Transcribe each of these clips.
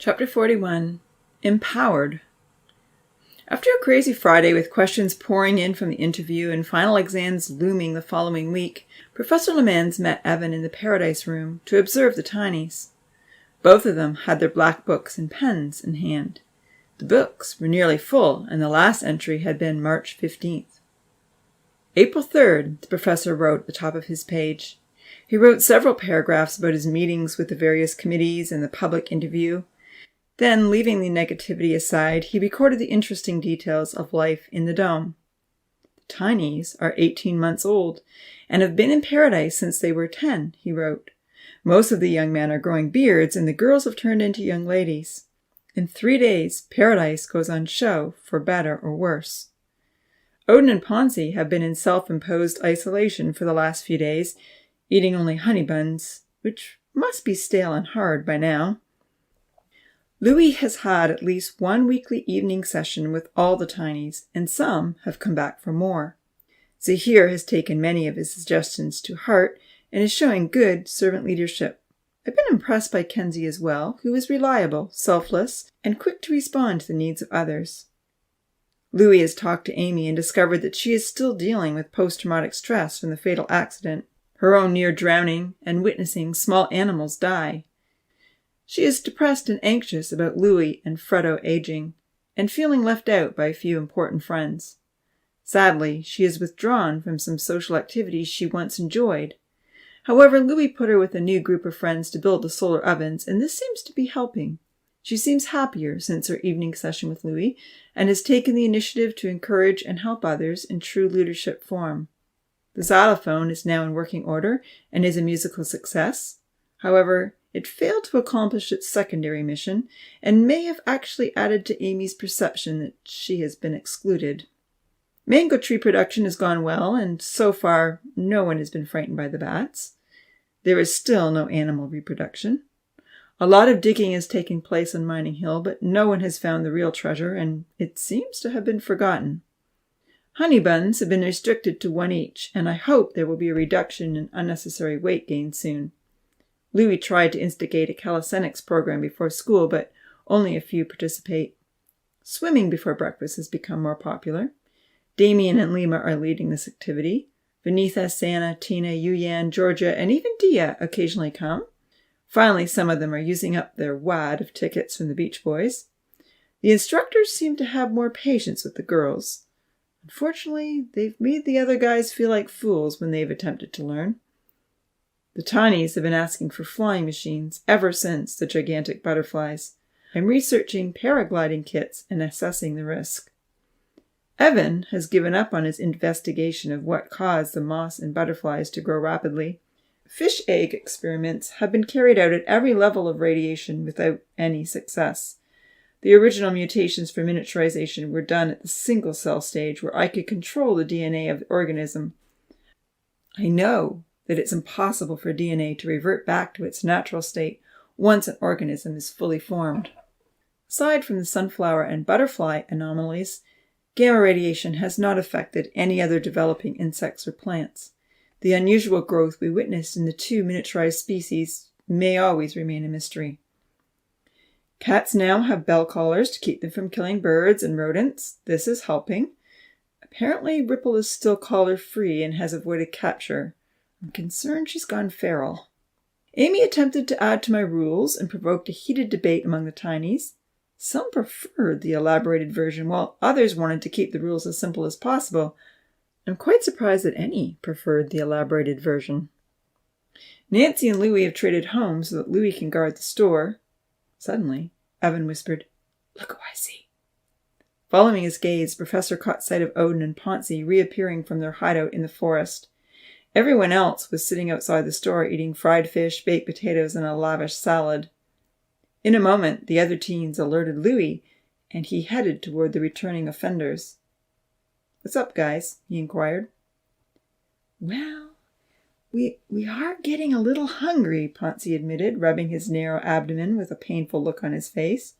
Chapter 41. Empowered. After a crazy Friday with questions pouring in from the interview and final exams looming the following week, Professor Lemans met Evan in the Paradise Room to observe the tinies. Both of them had their black books and pens in hand. The books were nearly full, and the last entry had been March 15th. April 3rd, the professor wrote at the top of his page. He wrote several paragraphs about his meetings with the various committees and the public interview. Then, leaving the negativity aside, he recorded the interesting details of life in the dome. The tinies are 18 months old and have been in paradise since they were 10, he wrote. Most of the young men are growing beards and the girls have turned into young ladies. In 3 days, paradise goes on show, for better or worse. Odin and Ponzi have been in self-imposed isolation for the last few days, eating only honey buns, which must be stale and hard by now. Louis has had at least one weekly evening session with all the tinies, and some have come back for more. Zahir has taken many of his suggestions to heart and is showing good servant leadership. I've been impressed by Kenzie as well, who is reliable, selfless, and quick to respond to the needs of others. Louis has talked to Amy and discovered that she is still dealing with post-traumatic stress from the fatal accident, her own near drowning, and witnessing small animals die. She is depressed and anxious about Louis and Fredo aging, and feeling left out by a few important friends. Sadly, she is withdrawn from some social activities she once enjoyed. However, Louis put her with a new group of friends to build the solar ovens, and this seems to be helping. She seems happier since her evening session with Louis, and has taken the initiative to encourage and help others in true leadership form. The xylophone is now in working order and is a musical success. However, it failed to accomplish its secondary mission, and may have actually added to Amy's perception that she has been excluded. Mango tree production has gone well, and so far no one has been frightened by the bats. There is still no animal reproduction. A lot of digging has taken place on Mining Hill, but no one has found the real treasure, and it seems to have been forgotten. Honey buns have been restricted to 1 each, and I hope there will be a reduction in unnecessary weight gain soon. Louis tried to instigate a calisthenics program before school, but only a few participate. Swimming before breakfast has become more popular. Damien and Lima are leading this activity. Vanitha, Santa, Tina, Yuyan, Georgia, and even Dia occasionally come. Finally, some of them are using up their wad of tickets from the Beach Boys. The instructors seem to have more patience with the girls. Unfortunately, they've made the other guys feel like fools when they've attempted to learn. The tinies have been asking for flying machines ever since the gigantic butterflies. I'm researching paragliding kits and assessing the risk. Evan has given up on his investigation of what caused the moths and butterflies to grow rapidly. Fish egg experiments have been carried out at every level of radiation without any success. The original mutations for miniaturization were done at the single-cell stage where I could control the DNA of the organism. I know that it's impossible for DNA to revert back to its natural state once an organism is fully formed. Aside from the sunflower and butterfly anomalies, gamma radiation has not affected any other developing insects or plants. The unusual growth we witnessed in the 2 miniaturized species may always remain a mystery. Cats now have bell collars to keep them from killing birds and rodents. This is helping. Apparently, Ripple is still collar-free and has avoided capture. I'm concerned she's gone feral. Amy attempted to add to my rules and provoked a heated debate among the tinies. Some preferred the elaborated version, while others wanted to keep the rules as simple as possible. I'm quite surprised that any preferred the elaborated version. Nancy and Louis have traded home so that Louis can guard the store. Suddenly, Evan whispered, "Look who I see." Following his gaze, the professor caught sight of Odin and Ponzi reappearing from their hideout in the forest. Everyone else was sitting outside the store eating fried fish, baked potatoes, and a lavish salad. In a moment, the other teens alerted Louis, and he headed toward the returning offenders. "What's up, guys?" he inquired. "Well, we are getting a little hungry," Ponzi admitted, rubbing his narrow abdomen with a painful look on his face.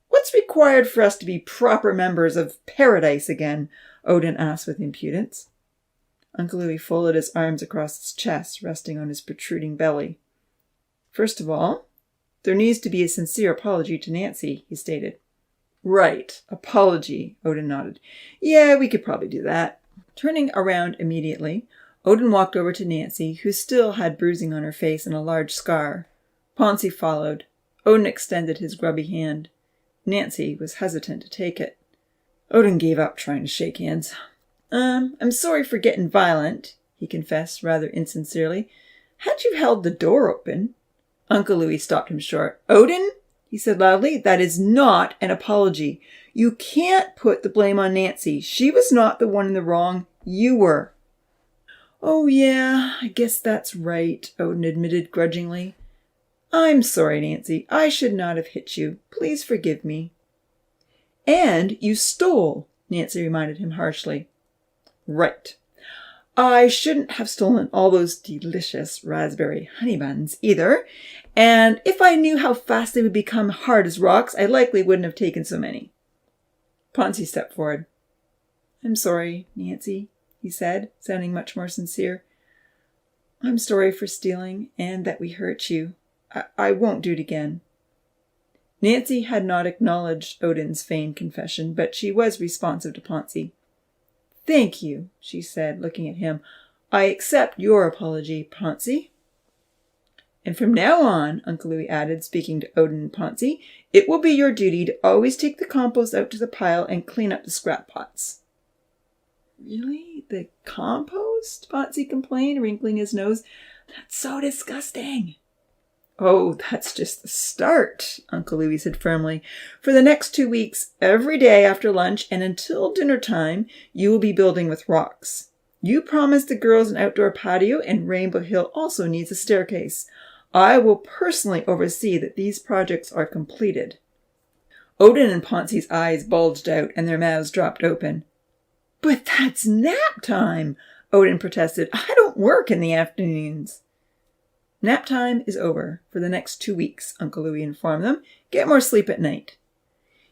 "What's required for us to be proper members of Paradise again?" Odin asked with impudence. Uncle Louis folded his arms across his chest, resting on his protruding belly. "First of all, There needs to be a sincere apology to Nancy, he stated. Right, apology, Odin nodded. Yeah, we could probably do that. Turning around immediately, Odin walked over to Nancy, who still had bruising on her face and a large scar. Ponzi followed. Odin extended his grubby hand. Nancy was hesitant to take it. Odin gave up trying to shake hands. I'm sorry for getting violent, he confessed rather insincerely. Had you held the door open? Uncle Louis stopped him short. Odin, he said loudly, that is not an apology. You can't put the blame on Nancy. She was not the one in the wrong. You were. Oh, yeah, I guess that's right, Odin admitted grudgingly. I'm sorry, Nancy. I should not have hit you. Please forgive me. And you stole, Nancy reminded him harshly. Right. I shouldn't have stolen all those delicious raspberry honey buns either, and if I knew how fast they would become hard as rocks, I likely wouldn't have taken so many. Ponzi stepped forward. I'm sorry, Nancy, he said, sounding much more sincere. I'm sorry for stealing and that we hurt you. I won't do it again. Nancy had not acknowledged Odin's feigned confession, but she was responsive to Ponzi. Thank you, she said, looking at him. I accept your apology, Ponzi. And from now on, Uncle Louis added, speaking to Odin and Ponzi, it will be your duty to always take the compost out to the pile and clean up the scrap pots. Really? The compost? Ponzi complained, wrinkling his nose. That's so disgusting. Oh, that's just the start, Uncle Louis said firmly. For the next 2 weeks, every day after lunch and until dinner time, you will be building with rocks. You promised the girls an outdoor patio, and Rainbow Hill also needs a staircase. I will personally oversee that these projects are completed. Odin and Ponzi's eyes bulged out and their mouths dropped open. But that's nap time, Odin protested. I don't work in the afternoons. Nap time is over for the next 2 weeks, Uncle Louis informed them. Get more sleep at night.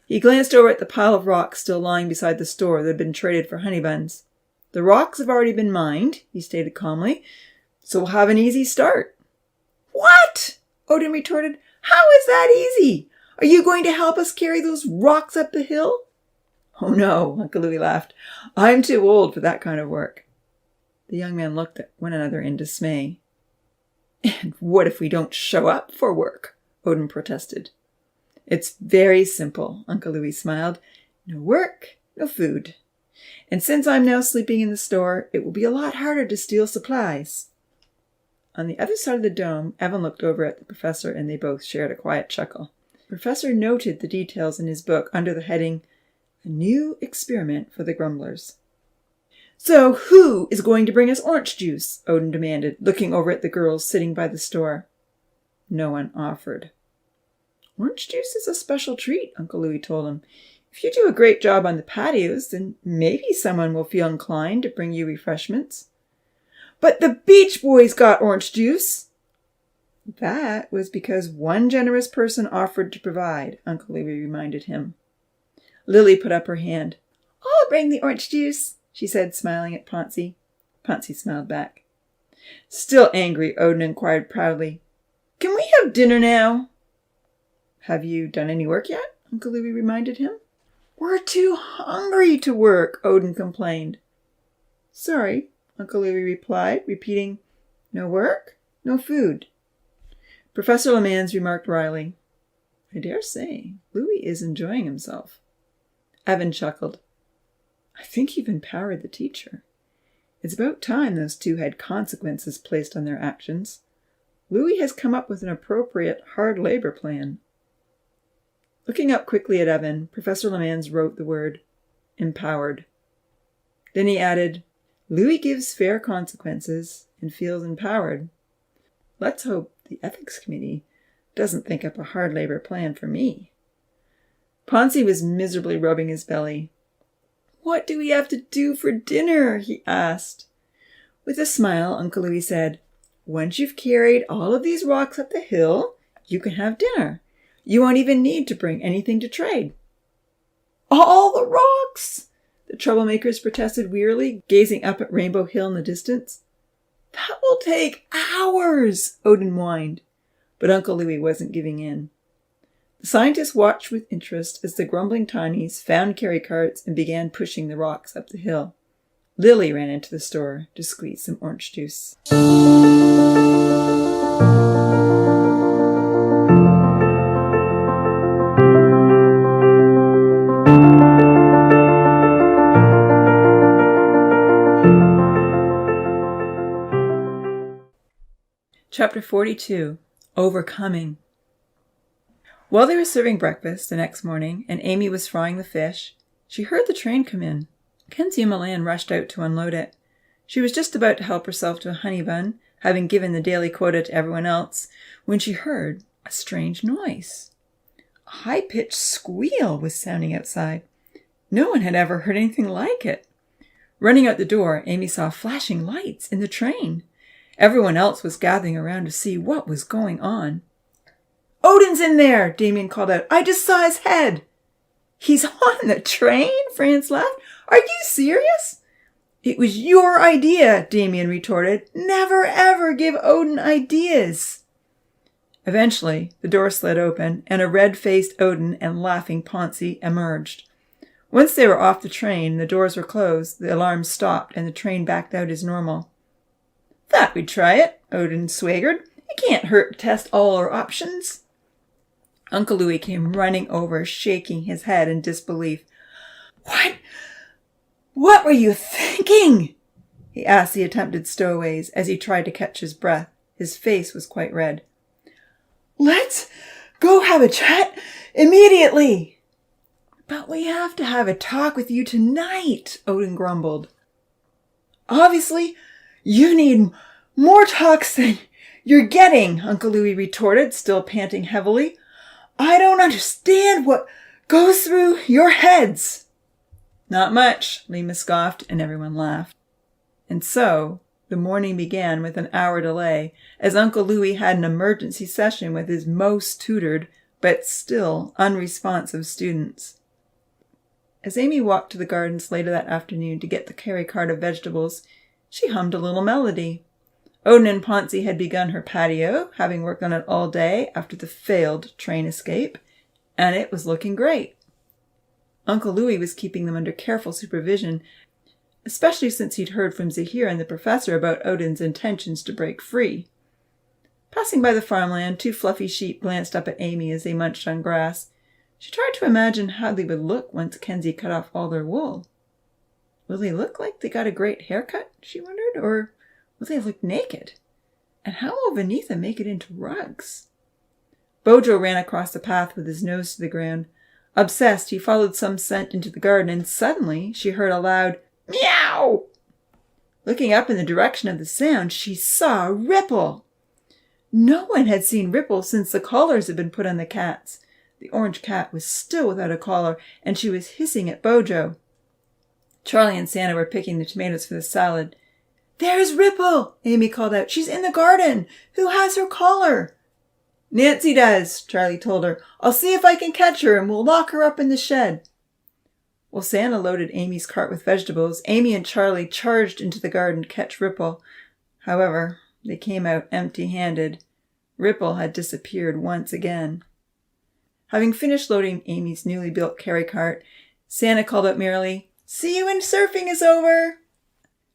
He glanced over at the pile of rocks still lying beside the store that had been traded for honey buns. The rocks have already been mined, he stated calmly, so we'll have an easy start. What? Odin retorted. How is that easy? Are you going to help us carry those rocks up the hill? Oh no, Uncle Louis laughed. I'm too old for that kind of work. The young men looked at one another in dismay. And what if we don't show up for work? Odin protested. It's very simple, Uncle Louis smiled. No work, no food. And since I'm now sleeping in the store, it will be a lot harder to steal supplies. On the other side of the dome, Evan looked over at the professor and they both shared a quiet chuckle. The professor noted the details in his book under the heading, A New Experiment for the Grumblers. So who is going to bring us orange juice? Odin demanded, looking over at the girls sitting by the store. No one offered. Orange juice is a special treat, Uncle Louis told him. If you do a great job on the patios, then maybe someone will feel inclined to bring you refreshments. But the Beach Boys got orange juice. That was because one generous person offered to provide, Uncle Louis reminded him. Lily put up her hand. I'll bring the orange juice, she said, smiling at Ponzi. Ponzi smiled back. Still angry, Odin inquired proudly, Can we have dinner now? Have you done any work yet? Uncle Louis reminded him. We're too hungry to work, Odin complained. Sorry, Uncle Louis replied, repeating, No work, no food. Professor Lemans remarked wryly, I dare say, Louis is enjoying himself. Evan chuckled. I think you've empowered the teacher. It's about time those two had consequences placed on their actions. Louis has come up with an appropriate hard labor plan. Looking up quickly at Evan, Professor Lemans wrote the word, empowered. Then he added, Louis gives fair consequences and feels empowered. Let's hope the ethics committee doesn't think up a hard labor plan for me. Ponzi was miserably rubbing his belly. What do we have to do for dinner? He asked. With a smile, Uncle Louis said, Once you've carried all of these rocks up the hill, you can have dinner. You won't even need to bring anything to trade. All the rocks! The troublemakers protested wearily, gazing up at Rainbow Hill in the distance. That will take hours, Odin whined. But Uncle Louis wasn't giving in. The scientists watched with interest as the grumbling tinies found carry carts and began pushing the rocks up the hill. Lily ran into the store to squeeze some orange juice. Chapter 42, Overcoming. While they were serving breakfast the next morning and Amy was frying the fish, she heard the train come in. Kenzie and Milan rushed out to unload it. She was just about to help herself to a honey bun, having given the daily quota to everyone else, when she heard a strange noise. A high-pitched squeal was sounding outside. No one had ever heard anything like it. Running out the door, Amy saw flashing lights in the train. Everyone else was gathering around to see what was going on. "Odin's in there!" Damien called out. "I just saw his head." "He's on the train?" Franz laughed. "Are you serious?" "It was your idea," Damien retorted. "Never ever give Odin ideas." Eventually, the door slid open, and a red-faced Odin and laughing Ponzi emerged. Once they were off the train and the doors were closed, the alarm stopped and the train backed out as normal. "Thought we'd try it," Odin swaggered. "It can't hurt to test all our options." Uncle Louis came running over, shaking his head in disbelief. What were you thinking?" he asked the attempted stowaways as he tried to catch his breath. His face was quite red. "Let's go have a chat immediately." "But we have to have a talk with you tonight," Odin grumbled. "Obviously, you need more talks than you're getting," Uncle Louis retorted, still panting heavily. "I don't understand what goes through your heads." "Not much," Lima scoffed, and everyone laughed. And so, the morning began with an hour delay, as Uncle Louis had an emergency session with his most tutored, but still unresponsive students. As Amy walked to the gardens later that afternoon to get the carry cart of vegetables, she hummed a little melody. Odin and Ponzi had begun her patio, having worked on it all day after the failed train escape, and it was looking great. Uncle Louis was keeping them under careful supervision, especially since he'd heard from Zahir and the professor about Odin's intentions to break free. Passing by the farmland, 2 fluffy sheep glanced up at Amy as they munched on grass. She tried to imagine how they would look once Kenzie cut off all their wool. Will they look like they got a great haircut, she wondered, or will they look naked? And how will Vanitha make it into rugs? Bojo ran across the path with his nose to the ground. Obsessed, he followed some scent into the garden, and suddenly she heard a loud meow. Looking up in the direction of the sound, she saw Ripple. No one had seen Ripple since the collars had been put on the cats. The orange cat was still without a collar, and she was hissing at Bojo. Charlie and Santa were picking the tomatoes for the salad. "There's Ripple!" Amy called out. "She's in the garden. Who has her collar?" "Nancy does," Charlie told her. "I'll see if I can catch her, and we'll lock her up in the shed." While Santa loaded Amy's cart with vegetables, Amy and Charlie charged into the garden to catch Ripple. However, they came out empty-handed. Ripple had disappeared once again. Having finished loading Amy's newly built carry cart, Santa called out merrily, "See you when surfing is over."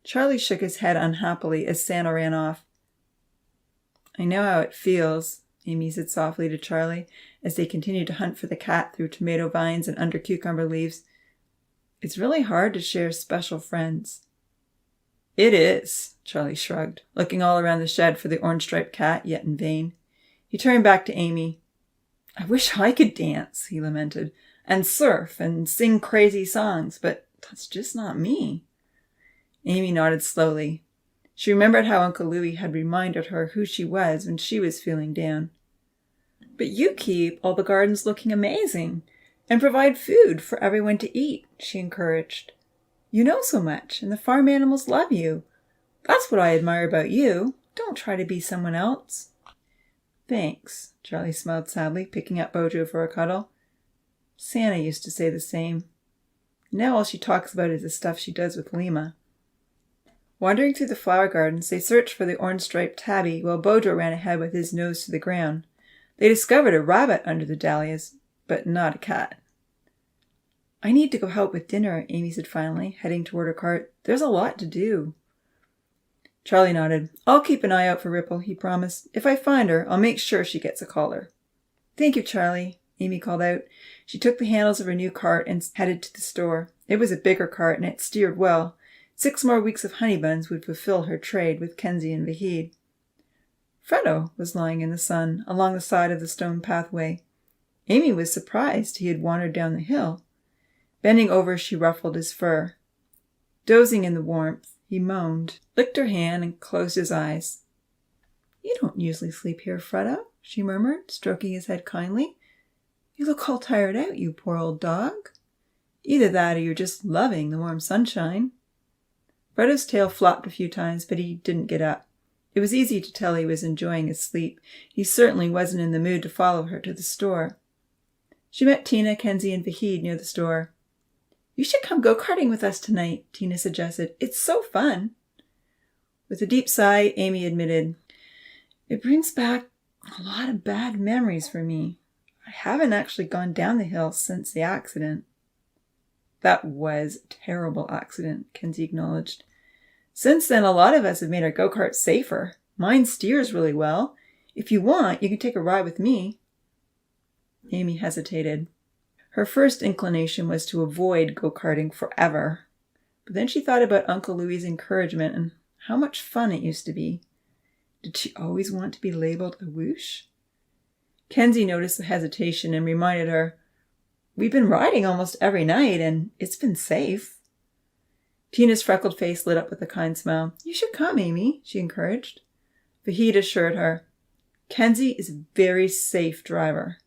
Charlie shook his head unhappily as Santa ran off. "I know how it feels," Amy said softly to Charlie as they continued to hunt for the cat through tomato vines and under cucumber leaves. "It's really hard to share special friends." "It is," Charlie shrugged, looking all around the shed for the orange-striped cat, yet in vain. He turned back to Amy. "I wish I could dance," he lamented, "and surf and sing crazy songs, but that's just not me." Amy nodded slowly. She remembered how Uncle Louis had reminded her who she was when she was feeling down. "But you keep all the gardens looking amazing and provide food for everyone to eat," she encouraged. "You know so much, and the farm animals love you. That's what I admire about you. Don't try to be someone else." "Thanks," Charlie smiled sadly, picking up Bojo for a cuddle. "Santa used to say the same. Now all she talks about is the stuff she does with Lima." Wandering through the flower gardens, they searched for the orange-striped tabby while Bojo ran ahead with his nose to the ground. They discovered a rabbit under the dahlias, but not a cat. "I need to go help with dinner," Amy said finally, heading toward her cart. "There's a lot to do." Charlie nodded. "I'll keep an eye out for Ripple," he promised. "If I find her, I'll make sure she gets a collar." "Thank you, Charlie," Amy called out. She took the handles of her new cart and headed to the store. It was a bigger cart, and it steered well. 6 more weeks of honey buns would fulfill her trade with Kenzie and Vahid. Freddo was lying in the sun along the side of the stone pathway. Amy was surprised he had wandered down the hill. Bending over, she ruffled his fur. Dozing in the warmth, he moaned, licked her hand, and closed his eyes. "You don't usually sleep here, Freddo," she murmured, stroking his head kindly. "You look all tired out, you poor old dog. Either that or you're just loving the warm sunshine." Freddo's tail flopped a few times, but he didn't get up. It was easy to tell he was enjoying his sleep. He certainly wasn't in the mood to follow her to the store. She met Tina, Kenzie, and Vahid near the store. "You should come go-karting with us tonight," Tina suggested. "It's so fun." With a deep sigh, Amy admitted, "It brings back a lot of bad memories for me. I haven't actually gone down the hill since the accident." "That was a terrible accident," Kenzie acknowledged. "Since then, a lot of us have made our go-kart safer. Mine steers really well. If you want, you can take a ride with me." Amy hesitated. Her first inclination was to avoid go-karting forever. But then she thought about Uncle Louie's encouragement and how much fun it used to be. Did she always want to be labeled a whoosh? Kenzie noticed the hesitation and reminded her, "We've been riding almost every night, and it's been safe." Tina's freckled face lit up with a kind smile. "You should come, Amy," she encouraged. Vahid assured her, "Kenzie is a very safe driver."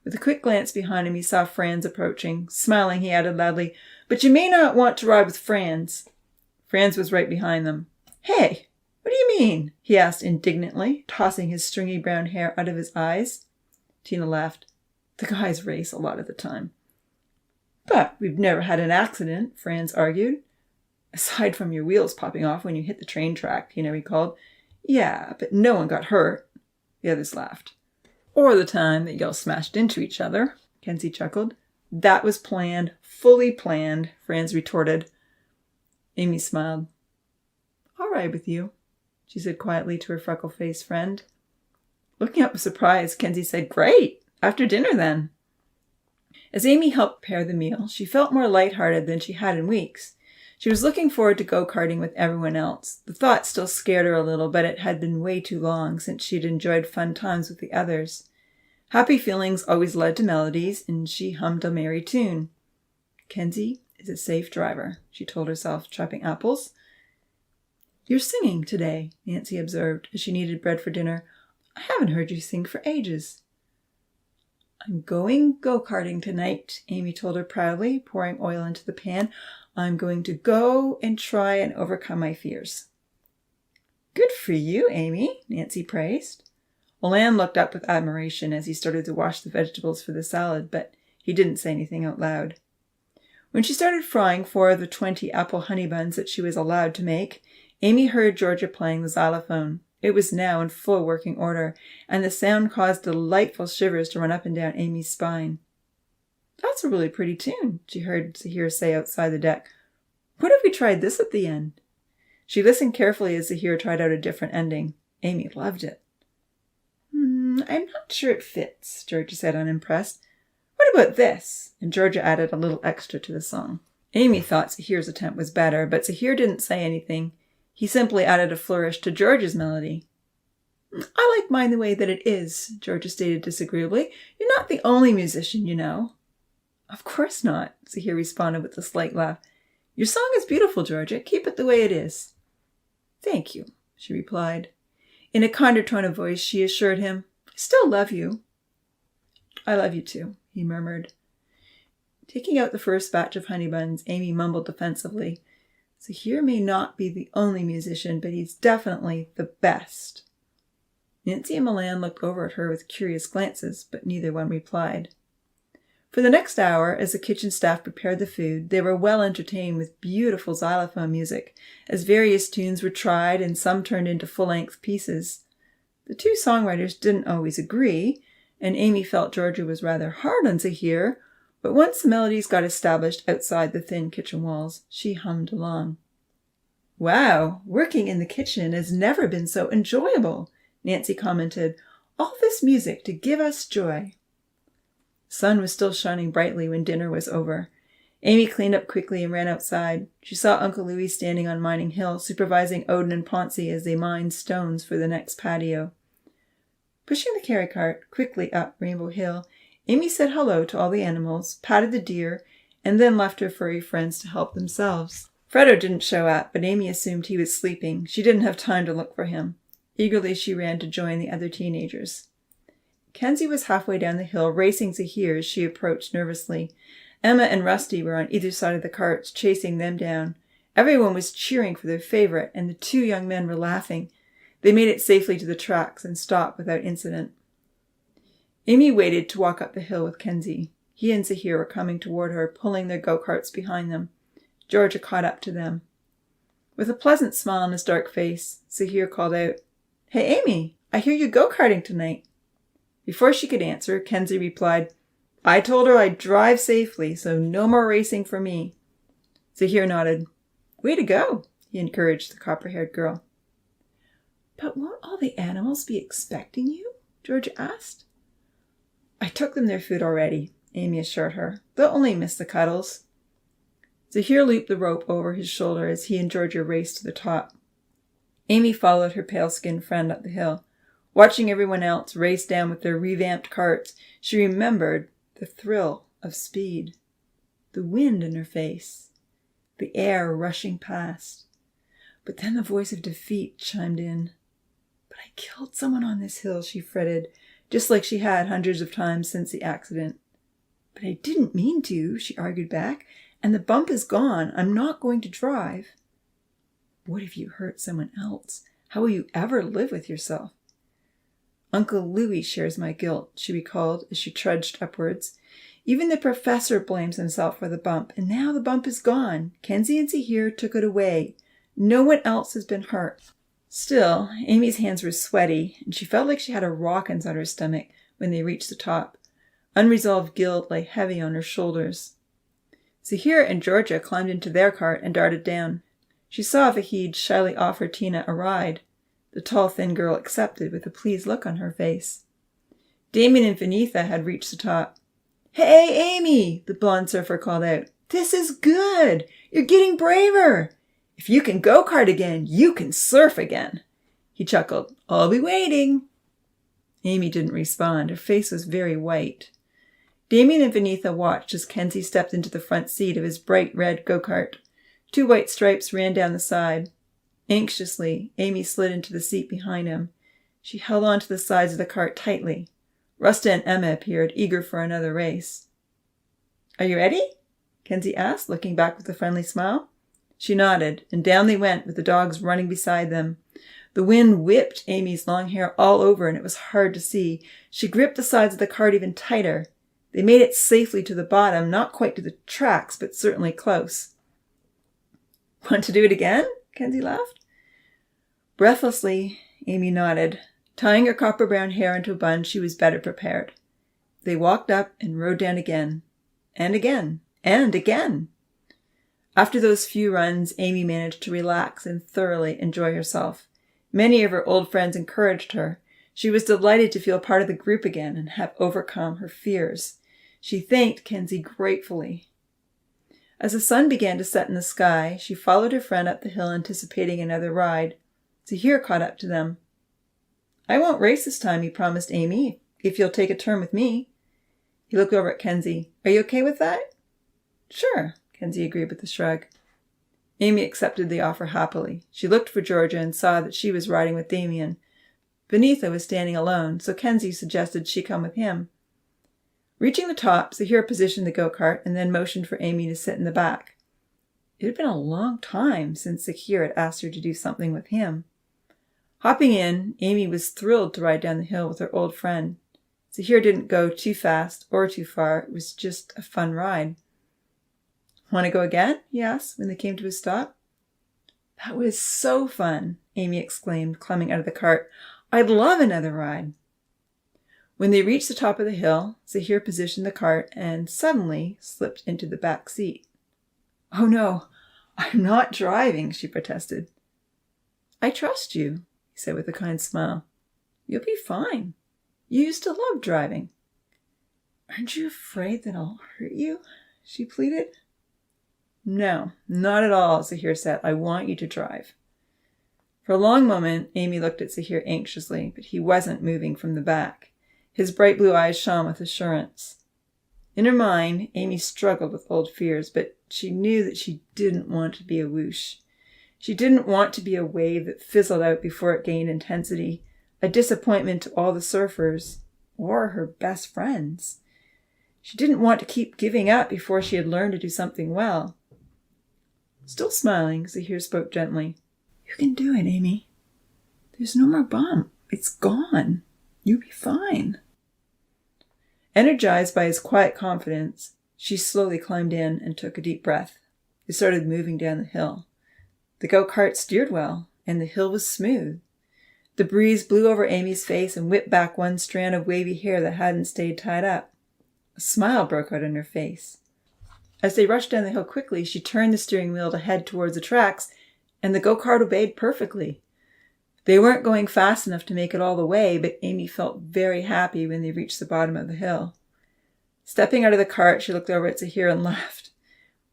With a quick glance behind him, he saw Franz approaching. Smiling, he added loudly, "But you may not want to ride with Franz." Franz was right behind them. "Hey, what do you mean?" he asked indignantly, tossing his stringy brown hair out of his eyes. Tina laughed. "The guys race a lot of the time." "But we've never had an accident," Franz argued. "Aside from your wheels popping off when you hit the train track," Tina recalled. "Yeah, but no one got hurt." The others laughed. "Or the time that y'all smashed into each other," Kenzie chuckled. "That was planned, fully planned," Franz retorted. Amy smiled. "I'll ride with you," she said quietly to her freckle-faced friend. Looking up with surprise, Kenzie said, "Great! After dinner, then." As Amy helped prepare the meal, she felt more lighthearted than she had in weeks. She was looking forward to go-karting with everyone else. The thought still scared her a little, but it had been way too long since she'd enjoyed fun times with the others. Happy feelings always led to melodies, and she hummed a merry tune. "Kenzie is a safe driver," she told herself, chopping apples. "You're singing today," Nancy observed as she kneaded bread for dinner. "I haven't heard you sing for ages." "I'm going go-karting tonight," Amy told her proudly, pouring oil into the pan. "I'm going to go and try and overcome my fears." "Good for you, Amy," Nancy praised. Olan looked up with admiration as he started to wash the vegetables for the salad, but he didn't say anything out loud. When she started frying 4 of the 20 apple honey buns that she was allowed to make, Amy heard Georgia playing the xylophone. It was now in full working order, and the sound caused delightful shivers to run up and down Amy's spine. "That's a really pretty tune," she heard Zahir say outside the deck. "What if we tried this at the end?" She listened carefully as Zahir tried out a different ending. Amy loved it. "I'm not sure it fits," Georgia said, unimpressed. "What about this?" And Georgia added a little extra to the song. Amy thought Zahir's attempt was better, but Zahir didn't say anything. He simply added a flourish to Georgia's melody. "I like mine the way that it is," Georgia stated disagreeably. "You're not the only musician, you know." "Of course not," Zahir responded with a slight laugh. "Your song is beautiful, Georgia. Keep it the way it is." "Thank you," she replied. In a kinder tone of voice, she assured him, "I still love you." "I love you too," he murmured. Taking out the first batch of honey buns, Amy mumbled defensively, "Zahir may not be the only musician, but he's definitely the best." Nancy and Milan looked over at her with curious glances, but neither one replied. For the next hour, as the kitchen staff prepared the food, they were well entertained with beautiful xylophone music, as various tunes were tried and some turned into full-length pieces. The 2 songwriters didn't always agree, and Amy felt Georgia was rather hard on Zahir, but once the melodies got established outside the thin kitchen walls, she hummed along. "Wow, working in the kitchen has never been so enjoyable," Nancy commented. "All this music to give us joy." The sun was still shining brightly when dinner was over. Amy cleaned up quickly and ran outside. She saw Uncle Louis standing on Mining Hill, supervising Odin and Poncy as they mined stones for the next patio. Pushing the carry cart quickly up Rainbow Hill, Amy said hello to all the animals, patted the deer, and then left her furry friends to help themselves. Fredo didn't show up, but Amy assumed he was sleeping. She didn't have time to look for him. Eagerly she ran to join the other teenagers. Kenzie was halfway down the hill, racing Zahir as she approached nervously. Emma and Rusty were on either side of the carts, chasing them down. Everyone was cheering for their favorite, and the two young men were laughing. They made it safely to the tracks and stopped without incident. Amy waited to walk up the hill with Kenzie. He and Zahir were coming toward her, pulling their go-karts behind them. Georgia caught up to them. With a pleasant smile on his dark face, Zahir called out, "Hey, Amy, I hear you go-karting tonight." Before she could answer, Kenzie replied, "I told her I'd drive safely, so no more racing for me." Zahir nodded. "Way to go," he encouraged the copper-haired girl. "But won't all the animals be expecting you?" Georgia asked. "I took them their food already," Amy assured her. "They'll only miss the cuddles." Zahir looped the rope over his shoulder as he and Georgia raced to the top. Amy followed her pale-skinned friend up the hill. Watching everyone else race down with their revamped carts, she remembered the thrill of speed, the wind in her face, the air rushing past. But then the voice of defeat chimed in. "But I killed someone on this hill," she fretted, just like she had hundreds of times since the accident. "But I didn't mean to," she argued back, "and the bump is gone. I'm not going to drive." "What if you hurt someone else? How will you ever live with yourself?" "Uncle Louis shares my guilt," she recalled as she trudged upwards. "Even the professor blames himself for the bump, and now the bump is gone. Kenzie and Zahir took it away. No one else has been hurt." Still, Amy's hands were sweaty, and she felt like she had a rock inside her stomach when they reached the top. Unresolved guilt lay heavy on her shoulders. Zahir and Georgia climbed into their cart and darted down. She saw Vahid shyly offer Tina a ride. The tall, thin girl accepted with a pleased look on her face. Damien and Vinitha had reached the top. "Hey, Amy!" the blonde surfer called out. "This is good! You're getting braver! If you can go-kart again, you can surf again." He chuckled. "I'll be waiting." Amy didn't respond. Her face was very white. Damien and Vinitha watched as Kenzie stepped into the front seat of his bright red go-kart. 2 white stripes ran down the side. Anxiously, Amy slid into the seat behind him. She held on to the sides of the cart tightly. Rusta and Emma appeared, eager for another race. "Are you ready?" Kenzie asked, looking back with a friendly smile. She nodded, and down they went with the dogs running beside them. The wind whipped Amy's long hair all over, and it was hard to see. She gripped the sides of the cart even tighter. They made it safely to the bottom, not quite to the tracks, but certainly close. "Want to do it again?" Kenzie laughed. Breathlessly, Amy nodded. Tying her copper-brown hair into a bun, she was better prepared. They walked up and rode down again. And again. And again. After those few runs, Amy managed to relax and thoroughly enjoy herself. Many of her old friends encouraged her. She was delighted to feel part of the group again and have overcome her fears. She thanked Kenzie gratefully. As the sun began to set in the sky, she followed her friend up the hill, anticipating another ride. Zahir caught up to them. "I won't race this time," he promised Amy, "if you'll take a turn with me." He looked over at Kenzie. "Are you okay with that?" "Sure," Kenzie agreed with a shrug. Amy accepted the offer happily. She looked for Georgia and saw that she was riding with Damien. Vinitha was standing alone, so Kenzie suggested she come with him. Reaching the top, Zahir positioned the go-kart and then motioned for Amy to sit in the back. It had been a long time since Zahir had asked her to do something with him. Hopping in, Amy was thrilled to ride down the hill with her old friend. Zahir didn't go too fast or too far. It was just a fun ride. "Want to go again?" he asked when they came to a stop. "That was so fun," Amy exclaimed, climbing out of the cart. "I'd love another ride." When they reached the top of the hill, Zahir positioned the cart and suddenly slipped into the back seat. "Oh no, I'm not driving," she protested. "I trust you," he said with a kind smile. "You'll be fine. You used to love driving." "Aren't you afraid that I'll hurt you?" she pleaded. "No, not at all," Zahir said. "I want you to drive." For a long moment, Amy looked at Zahir anxiously, but he wasn't moving from the back. His bright blue eyes shone with assurance. In her mind, Amy struggled with old fears, but she knew that she didn't want to be a whoosh. She didn't want to be a wave that fizzled out before it gained intensity, a disappointment to all the surfers, or her best friends. She didn't want to keep giving up before she had learned to do something well. Still smiling, Zahir spoke gently. "You can do it, Amy. There's no more bump. It's gone. You'll be fine." Energized by his quiet confidence, she slowly climbed in and took a deep breath. They started moving down the hill. The go-kart steered well, and the hill was smooth. The breeze blew over Amy's face and whipped back one strand of wavy hair that hadn't stayed tied up. A smile broke out on her face. As they rushed down the hill quickly, she turned the steering wheel to head towards the tracks, and the go-kart obeyed perfectly. They weren't going fast enough to make it all the way, but Amy felt very happy when they reached the bottom of the hill. Stepping out of the cart, she looked over at Zahir and laughed.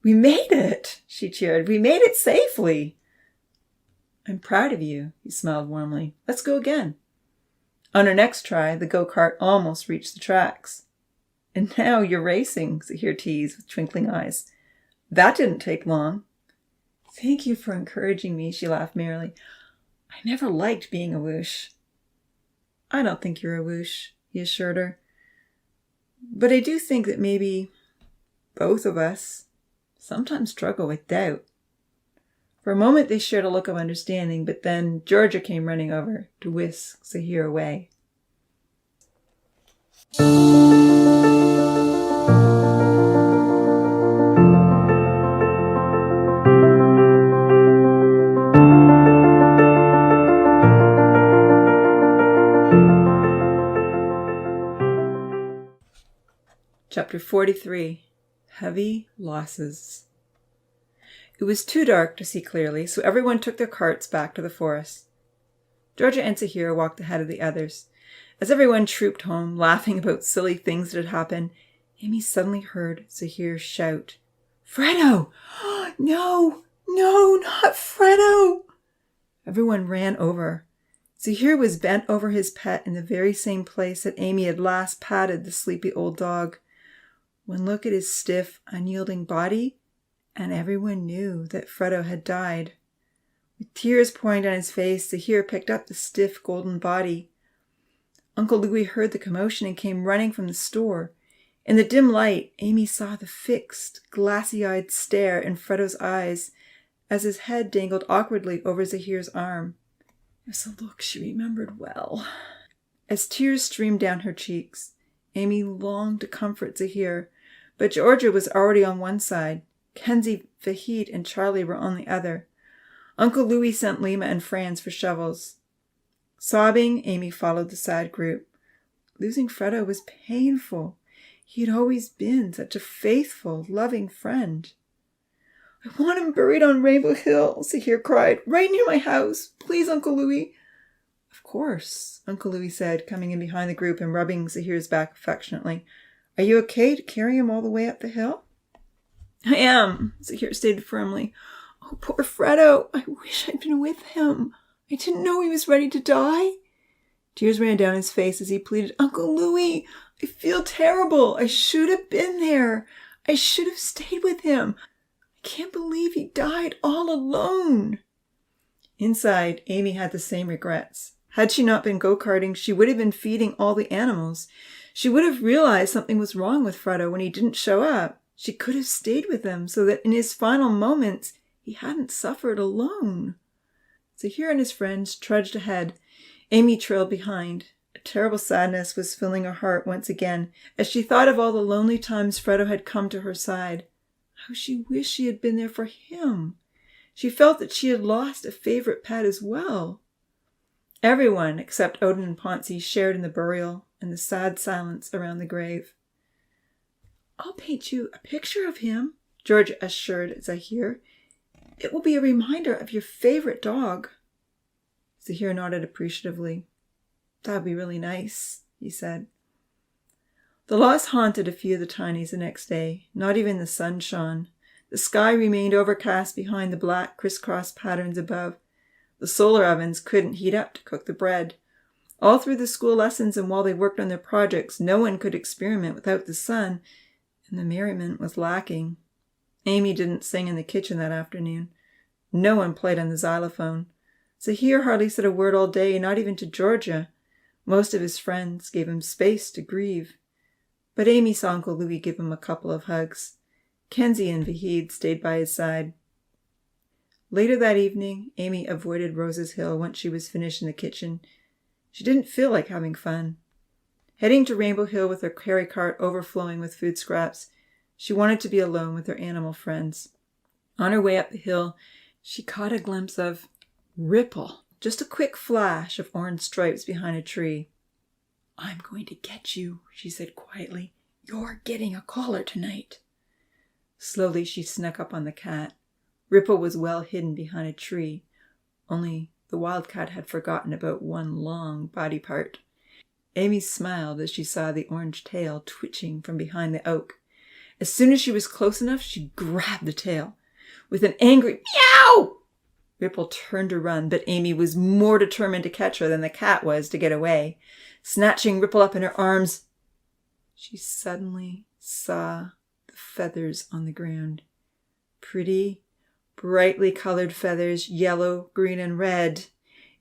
"We made it!" she cheered. "We made it safely!" "I'm proud of you," he smiled warmly. "Let's go again." On her next try, the go-kart almost reached the tracks. "And now you're racing," Zahir teased with twinkling eyes. "That didn't take long." "Thank you for encouraging me," she laughed merrily. "I never liked being a whoosh." "I don't think you're a whoosh," he assured her. "But I do think that maybe both of us sometimes struggle with doubt." For a moment they shared a look of understanding, but then Georgia came running over to whisk Zahir away. Chapter 43. Heavy Losses. It was too dark to see clearly, so everyone took their carts back to the forest. Georgia and Zahir walked ahead of the others. As everyone trooped home, laughing about silly things that had happened, Amy suddenly heard Zahir shout, "Fredo! No, not Fredo!" Everyone ran over. Zahir was bent over his pet in the very same place that Amy had last patted the sleepy old dog. One look at his stiff, unyielding body, and everyone knew that Fredo had died. With tears pouring down his face, Zahir picked up the stiff, golden body. Uncle Louis heard the commotion and came running from the store. In the dim light, Amy saw the fixed, glassy-eyed stare in Fredo's eyes as his head dangled awkwardly over Zahir's arm. It was a look she remembered well. As tears streamed down her cheeks, Amy longed to comfort Zahir, but Georgia was already on one side. Kenzie, Fahid, and Charlie were on the other. Uncle Louis sent Lima and Franz for shovels. Sobbing, Amy followed the sad group. Losing Fredo was painful. He had always been such a faithful, loving friend. "I want him buried on Rainbow Hill," Zahir cried. "Right near my house. Please, Uncle Louis." "Of course," Uncle Louis said, coming in behind the group and rubbing Zahir's back affectionately. "Are you okay to carry him all the way up the hill?" "I am," Zahir stated firmly. "Oh, poor Fredo. I wish I'd been with him. I didn't know he was ready to die." Tears ran down his face as he pleaded, "Uncle Louis, I feel terrible. I should have been there. I should have stayed with him. I can't believe he died all alone." Inside, Amy had the same regrets. Had she not been go-karting, she would have been feeding all the animals. She would have realized something was wrong with Fredo when he didn't show up. She could have stayed with him so that in his final moments, he hadn't suffered alone. Zahir and his friends trudged ahead. Amy trailed behind. A terrible sadness was filling her heart once again as she thought of all the lonely times Fredo had come to her side. How she wished she had been there for him. She felt that she had lost a favorite pet as well. Everyone, except Odin and Ponzi, shared in the burial. and the sad silence around the grave. "I'll paint you a picture of him," George assured Zahir. "It will be a reminder of your favorite dog." Zahir nodded appreciatively. "That would be really nice," he said. The loss haunted a few of the tinies the next day. Not even the sun shone. The sky remained overcast behind the black crisscross patterns above. The solar ovens couldn't heat up to cook the bread. All through the school lessons and while they worked on their projects, no one could experiment without the sun, and the merriment was lacking. Amy didn't sing in the kitchen that afternoon. No one played on the xylophone. Zahir hardly said a word all day, not even to Georgia. Most of his friends gave him space to grieve. But Amy saw Uncle Louis give him a couple of hugs. Kenzie and Vahid stayed by his side. Later that evening, Amy avoided Rose's Hill once she was finished in the kitchen. She didn't feel like having fun. Heading to Rainbow Hill with her carry cart overflowing with food scraps, she wanted to be alone with her animal friends. On her way up the hill, she caught a glimpse of Ripple, just a quick flash of orange stripes behind a tree. "I'm going to get you," she said quietly. "You're getting a collar tonight." Slowly she snuck up on the cat. Ripple was well hidden behind a tree, only the wildcat had forgotten about one long body part. Amy smiled as she saw the orange tail twitching from behind the oak. As soon as she was close enough, she grabbed the tail. With an angry meow, Ripple turned to run, but Amy was more determined to catch her than the cat was to get away. Snatching Ripple up in her arms, she suddenly saw the feathers on the ground. Pretty, brightly colored feathers, yellow, green, and red.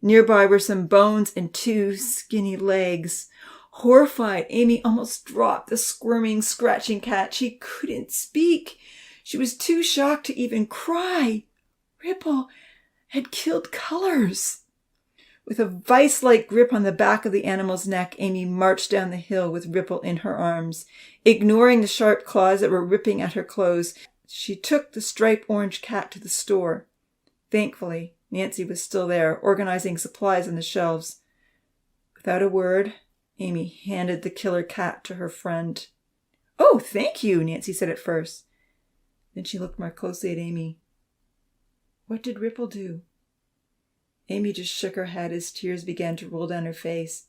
Nearby were some bones and 2 skinny legs. Horrified, Amy almost dropped the squirming, scratching cat. She couldn't speak. She was too shocked to even cry. Ripple had killed Colors. With a vice-like grip on the back of the animal's neck, Amy marched down the hill with Ripple in her arms. Ignoring the sharp claws that were ripping at her clothes, she took the striped orange cat to the store. Thankfully, Nancy was still there, organizing supplies on the shelves. Without a word, Amy handed the killer cat to her friend. "Oh, thank you," Nancy said at first. Then she looked more closely at Amy. "What did Ripple do?" Amy just shook her head as tears began to roll down her face.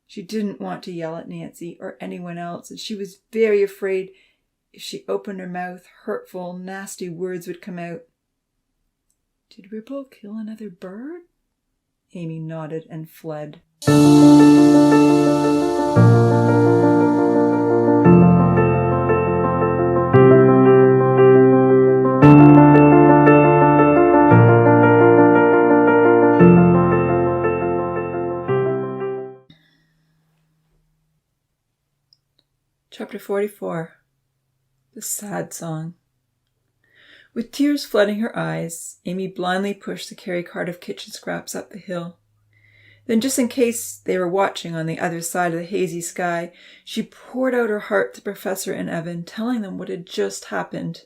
She didn't want to yell at Nancy or anyone else, and she was very afraid if she opened her mouth, hurtful, nasty words would come out. "Did Ripple kill another bird?" Amy nodded and fled. Chapter 44. The Sad Song. With tears flooding her eyes, Amy blindly pushed the carry cart of kitchen scraps up the hill. Then, just in case they were watching on the other side of the hazy sky, she poured out her heart to Professor and Evan, telling them what had just happened.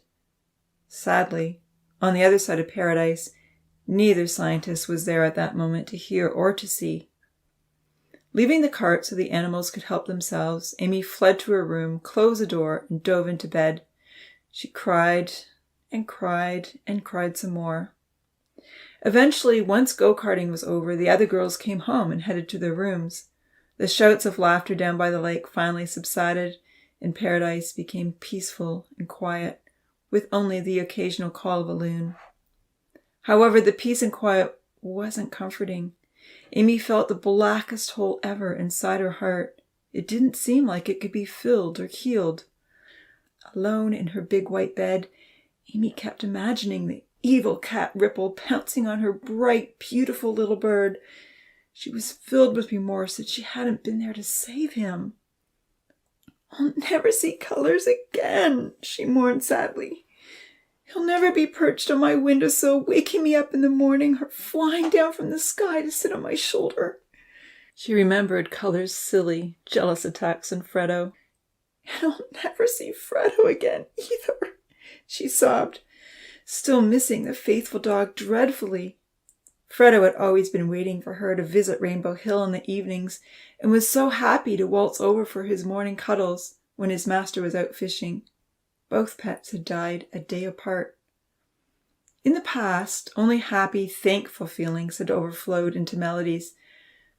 Sadly, on the other side of paradise, neither scientist was there at that moment to hear or to see. Leaving the cart so the animals could help themselves, Amy fled to her room, closed the door, and dove into bed. She cried and cried and cried some more. Eventually, once go-karting was over, the other girls came home and headed to their rooms. The shouts of laughter down by the lake finally subsided, and paradise became peaceful and quiet, with only the occasional call of a loon. However, the peace and quiet wasn't comforting. Amy felt the blackest hole ever inside her heart. It didn't seem like it could be filled or healed. Alone in her big white bed, Amy kept imagining the evil cat Ripple pouncing on her bright, beautiful little bird. She was filled with remorse that she hadn't been there to save him. "I'll never see Colors again," she mourned sadly. "He'll never be perched on my windowsill, waking me up in the morning, or flying down from the sky to sit on my shoulder." She remembered Color's silly, jealous attacks on Freddo. "And I'll never see Freddo again either," she sobbed, still missing the faithful dog dreadfully. Fredo had always been waiting for her to visit Rainbow Hill in the evenings and was so happy to waltz over for his morning cuddles when his master was out fishing. Both pets had died a day apart. In the past, only happy, thankful feelings had overflowed into melodies,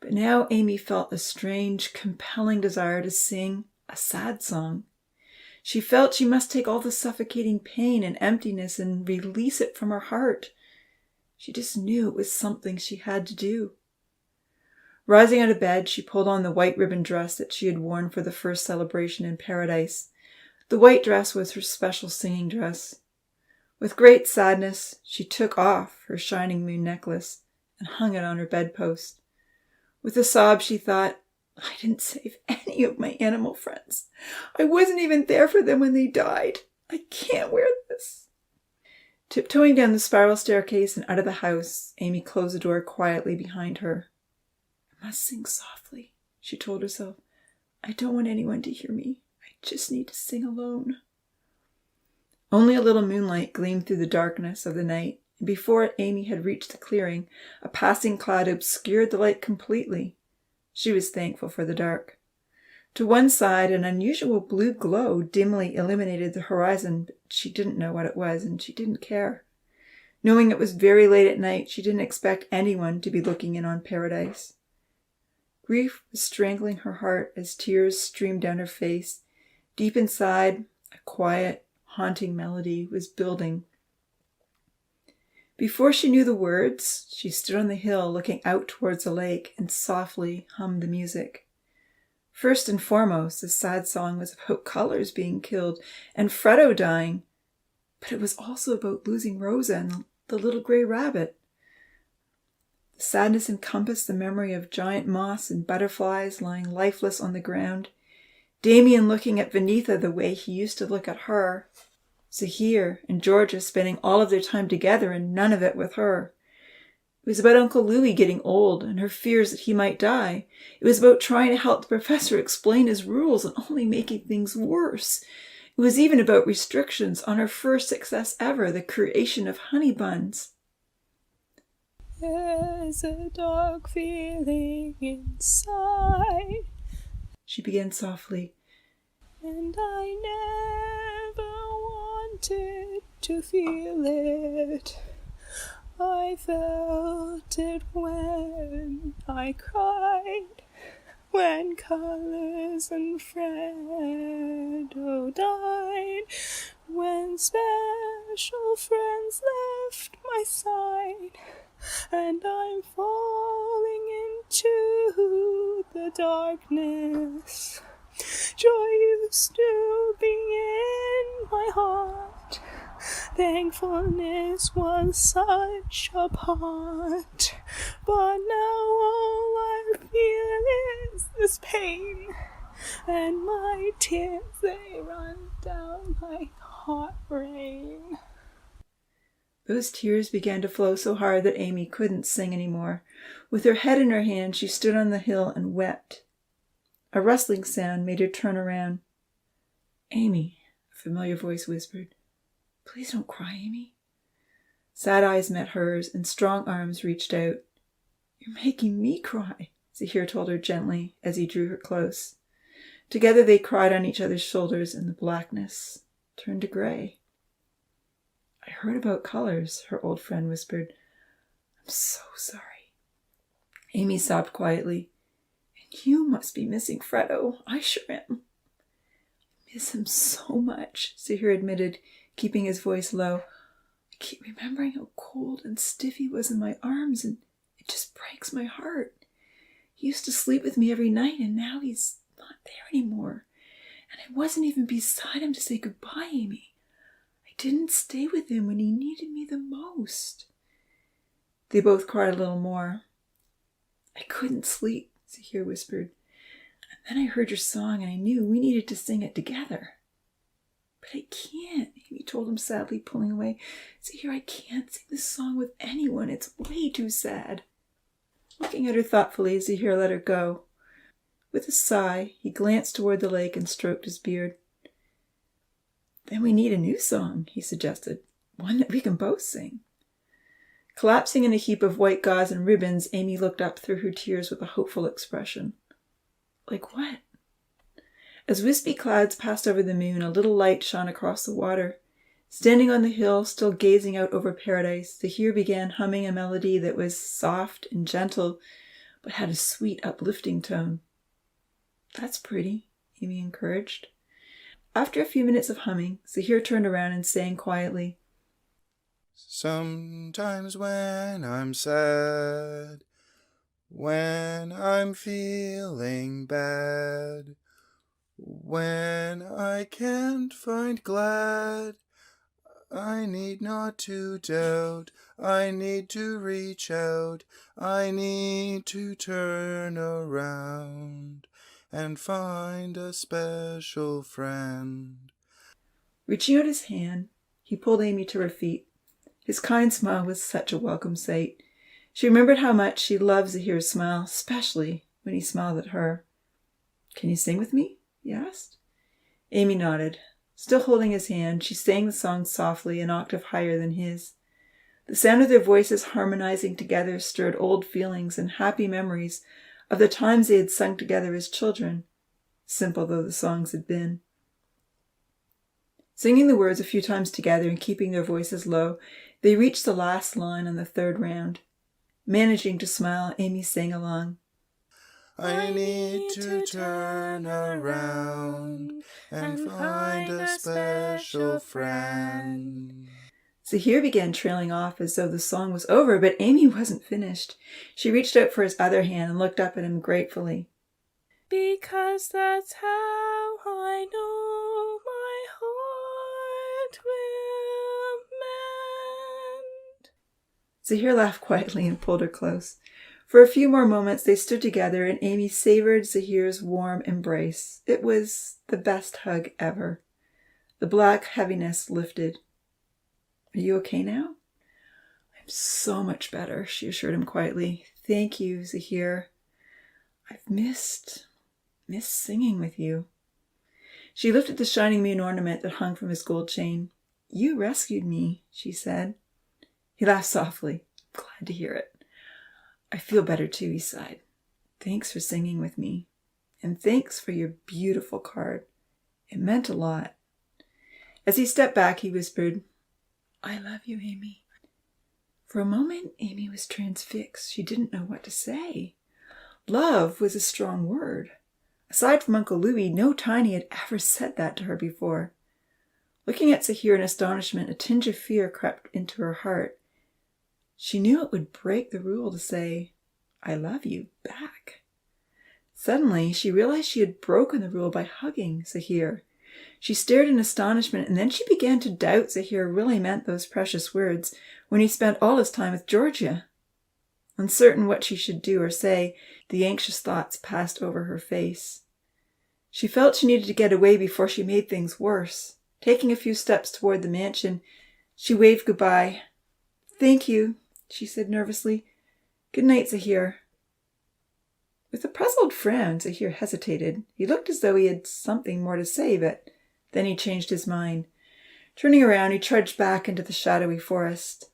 but now Amy felt a strange, compelling desire to sing a sad song. She felt she must take all the suffocating pain and emptiness and release it from her heart. She just knew it was something she had to do. Rising out of bed, she pulled on the white ribbon dress that she had worn for the first celebration in paradise. The white dress was her special singing dress. With great sadness, she took off her shining moon necklace and hung it on her bedpost. With a sob, she thought, I didn't save any of my animal friends. I wasn't even there for them when they died. I can't wear this. Tiptoeing down the spiral staircase and out of the house, Amy closed the door quietly behind her. I must sing softly, she told herself. I don't want anyone to hear me. I just need to sing alone. Only a little moonlight gleamed through the darkness of the night, and before Amy had reached the clearing, a passing cloud obscured the light completely. She was thankful for the dark. To one side, an unusual blue glow dimly illuminated the horizon, but she didn't know what it was, and she didn't care. Knowing it was very late at night, she didn't expect anyone to be looking in on paradise. Grief was strangling her heart as tears streamed down her face. Deep inside, a quiet, haunting melody was building. Before she knew the words, she stood on the hill looking out towards the lake and softly hummed the music. First and foremost, the sad song was about colors being killed and Fredo dying, but it was also about losing Rosa and the little gray rabbit. The sadness encompassed the memory of giant moths and butterflies lying lifeless on the ground, Damien looking at Venitha the way he used to look at her, Zahir and Georgia spending all of their time together and none of it with her. It was about Uncle Louis getting old and her fears that he might die. It was about trying to help the professor explain his rules and only making things worse. It was even about restrictions on her first success ever, the creation of honey buns. There's a dark feeling inside, she began softly, and I never wanted to feel it. I felt it when I cried, when colors and Fredo died, when special friends left my side, and I'm falling into the darkness. Joy used to be in my heart. Thankfulness was such a part. But now all I feel is this pain. And my tears, they run down like hot rain. Those tears began to flow so hard that Amy couldn't sing anymore. With her head in her hand, she stood on the hill and wept. A rustling sound made her turn around. Amy, a familiar voice whispered. Please don't cry, Amy. Sad eyes met hers and strong arms reached out. You're making me cry, Zahir told her gently as he drew her close. Together they cried on each other's shoulders and the blackness turned to gray. I heard about colors, her old friend whispered. I'm so sorry. Amy sobbed quietly. And you must be missing Fredo. I sure am. I miss him so much, Zahir admitted, keeping his voice low. I keep remembering how cold and stiff he was in my arms, and it just breaks my heart. He used to sleep with me every night, and now he's not there anymore. And I wasn't even beside him to say goodbye, Amy. I didn't stay with him when he needed me the most. They both cried a little more. I couldn't sleep, Zahir whispered. And then I heard your song and I knew we needed to sing it together. But I can't, Amy told him sadly, pulling away. Zahir, I can't sing this song with anyone. It's way too sad. Looking at her thoughtfully, Zahir let her go. With a sigh, he glanced toward the lake and stroked his beard. Then we need a new song, he suggested. One that we can both sing. Collapsing in a heap of white gauze and ribbons, Amy looked up through her tears with a hopeful expression. Like what? As wispy clouds passed over the moon, a little light shone across the water. Standing on the hill, still gazing out over paradise, Zahir began humming a melody that was soft and gentle, but had a sweet, uplifting tone. That's pretty, Amy encouraged. After a few minutes of humming, Zahir turned around and sang quietly, Sometimes when I'm sad, when I'm feeling bad, when I can't find glad, I need not to doubt, I need to reach out, I need to turn around and find a special friend. Reaching out his hand, he pulled Amy to her feet. His kind smile was such a welcome sight. She remembered how much she loved Zahir's smile, especially when he smiled at her. Can you sing with me? He asked. Amy nodded. Still holding his hand, she sang the song softly, an octave higher than his. The sound of their voices harmonizing together stirred old feelings and happy memories of the times they had sung together as children, simple though the songs had been. Singing the words a few times together and keeping their voices low, they reached the last line on the third round. Managing to smile, Amy sang along. I need to turn around and find a special friend. Zahir began trailing off as though the song was over, but Amy wasn't finished. She reached out for his other hand and looked up at him gratefully. Because that's how I know my heart will mend. Zahir laughed quietly and pulled her close. For a few more moments they stood together and Amy savored Zahir's warm embrace. It was the best hug ever. The black heaviness lifted. Are you okay now? I'm so much better, she assured him quietly. Thank you, Zahir. I've missed singing with you. She lifted the shining moon ornament that hung from his gold chain. You rescued me, she said. He laughed softly. Glad to hear it. I feel better too, he sighed. Thanks for singing with me. And thanks for your beautiful card. It meant a lot. As he stepped back, he whispered, I love you, Amy. For a moment, Amy was transfixed. She didn't know what to say. Love was a strong word. Aside from Uncle Louis, no Tiny had ever said that to her before. Looking at Zahir in astonishment, a tinge of fear crept into her heart. She knew it would break the rule to say, I love you, back. Suddenly, she realized she had broken the rule by hugging Zahir. She stared in astonishment, and then she began to doubt Zahir really meant those precious words when he spent all his time with Georgia. Uncertain what she should do or say, the anxious thoughts passed over her face. She felt she needed to get away before she made things worse. Taking a few steps toward the mansion, she waved goodbye. Thank you, she said nervously. Good night, Zahir. With a puzzled frown, Zahir hesitated. He looked as though he had something more to say, but then he changed his mind. Turning around, he trudged back into the shadowy forest.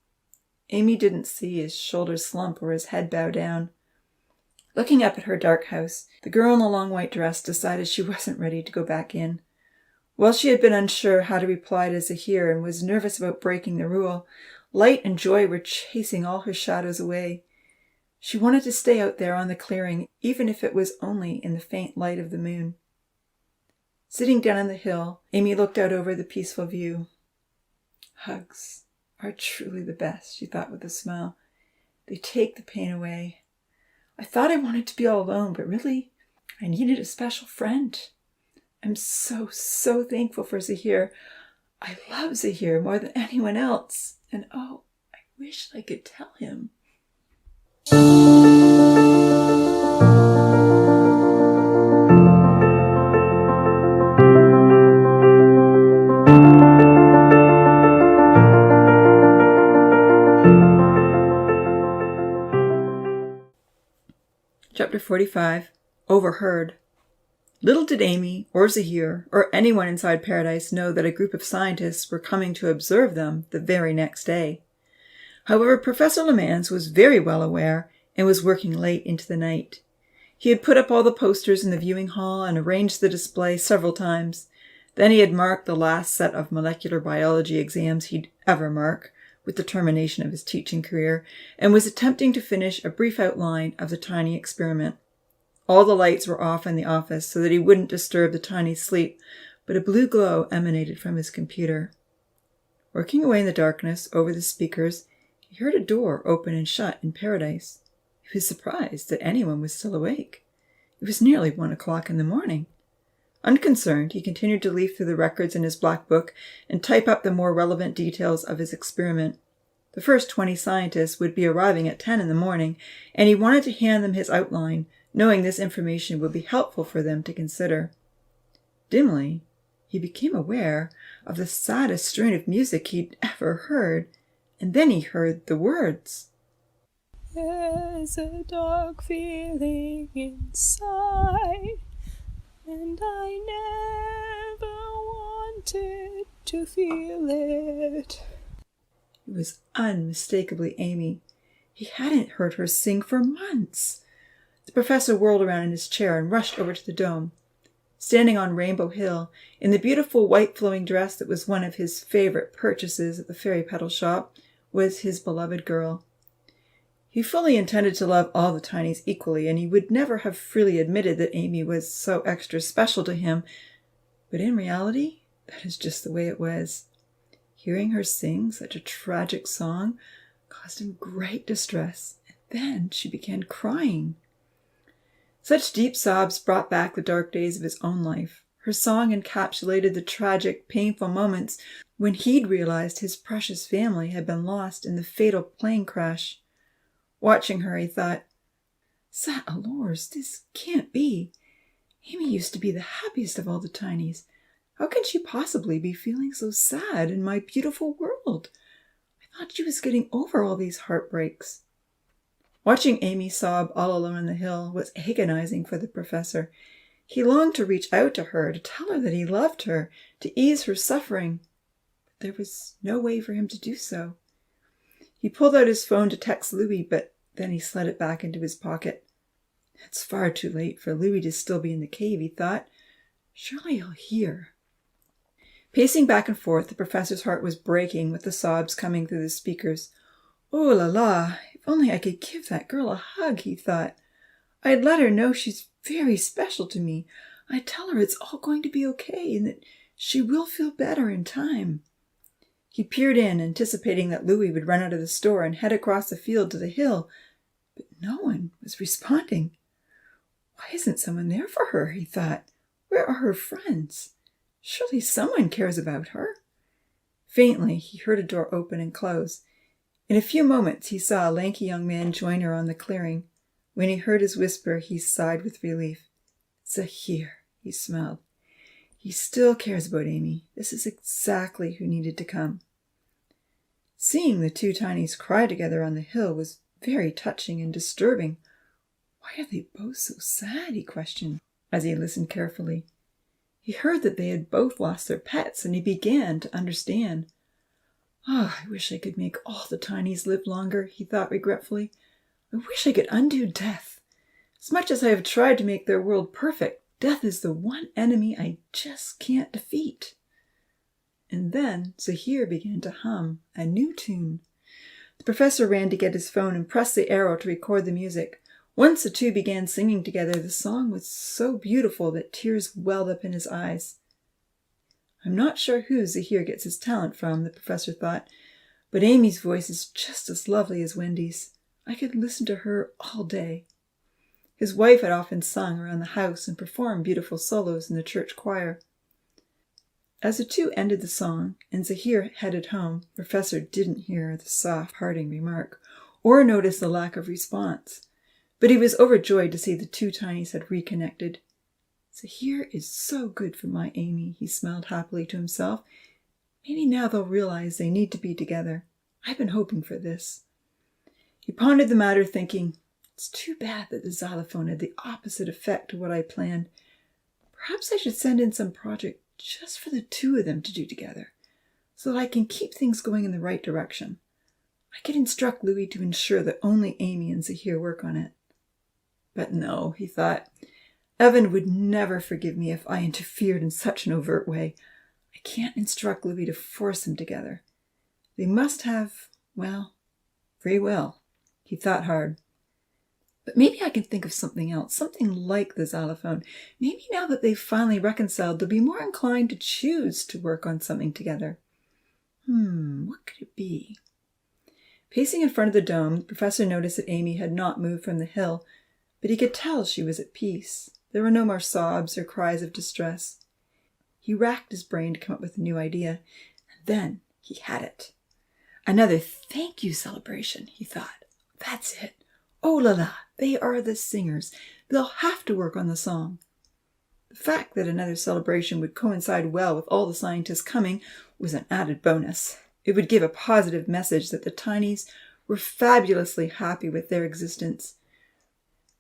Amy didn't see his shoulders slump or his head bow down. Looking up at her dark house, the girl in the long white dress decided she wasn't ready to go back in. While she had been unsure how to reply to Zahir and was nervous about breaking the rule, light and joy were chasing all her shadows away. She wanted to stay out there on the clearing, even if it was only in the faint light of the moon. Sitting down on the hill, Amy looked out over the peaceful view. Hugs are truly the best, she thought with a smile. They take the pain away. I thought I wanted to be all alone, but really, I needed a special friend. I'm so thankful for Zahir. I love Zahir more than anyone else. And oh, I wish I could tell him. Chapter 45, Overheard. Little did Amy, or Zahir, or anyone inside Paradise know that a group of scientists were coming to observe them the very next day. However, Professor Lemans was very well aware and was working late into the night. He had put up all the posters in the viewing hall and arranged the display several times. Then he had marked the last set of molecular biology exams he'd ever mark, with the termination of his teaching career, and was attempting to finish a brief outline of the tiny experiment. All the lights were off in the office so that he wouldn't disturb the tiny's sleep, but a blue glow emanated from his computer. Working away in the darkness over the speakers, he heard a door open and shut in paradise. He was surprised that anyone was still awake. It was nearly 1 o'clock in the morning. Unconcerned, he continued to leaf through the records in his black book and type up the more relevant details of his experiment. The first 20 scientists would be arriving at 10 in the morning, and he wanted to hand them his outline, knowing this information would be helpful for them to consider. Dimly, he became aware of the saddest strain of music he'd ever heard, and then he heard the words. There's a dark feeling inside, and I never wanted to feel it. It was unmistakably Amy. He hadn't heard her sing for months. The professor whirled around in his chair and rushed over to the dome. Standing on Rainbow Hill, in the beautiful white flowing dress that was one of his favorite purchases at the fairy petal shop, was his beloved girl. He fully intended to love all the tinies equally, and he would never have freely admitted that Amy was so extra special to him. But in reality, that is just the way it was. Hearing her sing such a tragic song caused him great distress, and then she began crying. Such deep sobs brought back the dark days of his own life. Her song encapsulated the tragic, painful moments when he'd realized his precious family had been lost in the fatal plane crash. Watching her, he thought, "Sat alors, this can't be. Amy used to be the happiest of all the tinies. How can she possibly be feeling so sad in my beautiful world? I thought she was getting over all these heartbreaks." Watching Amy sob all alone on the hill was agonizing for the professor. He longed to reach out to her, to tell her that he loved her, to ease her suffering. But there was no way for him to do so. He pulled out his phone to text Louis, but then he slid it back into his pocket. It's far too late for Louis to still be in the cave, he thought. Surely he'll hear. Pacing back and forth, the professor's heart was breaking with the sobs coming through the speakers. Oh la la, if only I could give that girl a hug, he thought. I'd let her know she's very special to me. I'd tell her it's all going to be okay and that she will feel better in time. He peered in, anticipating that Louis would run out of the store and head across the field to the hill, but no one was responding. Why isn't someone there for her, he thought. Where are her friends? Surely someone cares about her. Faintly, he heard a door open and close. In a few moments, he saw a lanky young man join her on the clearing. When he heard his whisper, he sighed with relief. Zahir, he smiled. He still cares about Amy. This is exactly who needed to come. Seeing the two tinies cry together on the hill was very touching and disturbing. Why are they both so sad, he questioned, as he listened carefully. He heard that they had both lost their pets, and he began to understand. I wish I could make all the tinies live longer, he thought regretfully. I wish I could undo death. As much as I have tried to make their world perfect, death is the one enemy I just can't defeat. And then Zahir began to hum a new tune. The professor ran to get his phone and pressed the arrow to record the music. Once the two began singing together, the song was so beautiful that tears welled up in his eyes. I'm not sure who Zahir gets his talent from, the professor thought, but Amy's voice is just as lovely as Wendy's. I could listen to her all day. His wife had often sung around the house and performed beautiful solos in the church choir. As the two ended the song and Zahir headed home, the professor didn't hear the soft parting remark or notice the lack of response. But he was overjoyed to see the two tinies had reconnected. Zahir is so good for my Amy, he smiled happily to himself. Maybe now they'll realize they need to be together. I've been hoping for this. He pondered the matter, thinking, it's too bad that the xylophone had the opposite effect to what I planned. Perhaps I should send in some project just for the two of them to do together, so that I can keep things going in the right direction. I could instruct Louis to ensure that only Amy and Zahir work on it. But no, he thought, Evan would never forgive me if I interfered in such an overt way. I can't instruct Louis to force them together. They must have, well, free will. He thought hard. But maybe I can think of something else, something like the xylophone. Maybe now that they've finally reconciled, they'll be more inclined to choose to work on something together. What could it be? Pacing in front of the dome, the professor noticed that Amy had not moved from the hill, but he could tell she was at peace. There were no more sobs or cries of distress. He racked his brain to come up with a new idea, and then he had it. Another thank you celebration, he thought. That's it. Oh la la, they are the singers. They'll have to work on the song. The fact that another celebration would coincide well with all the scientists coming was an added bonus. It would give a positive message that the Tinies were fabulously happy with their existence.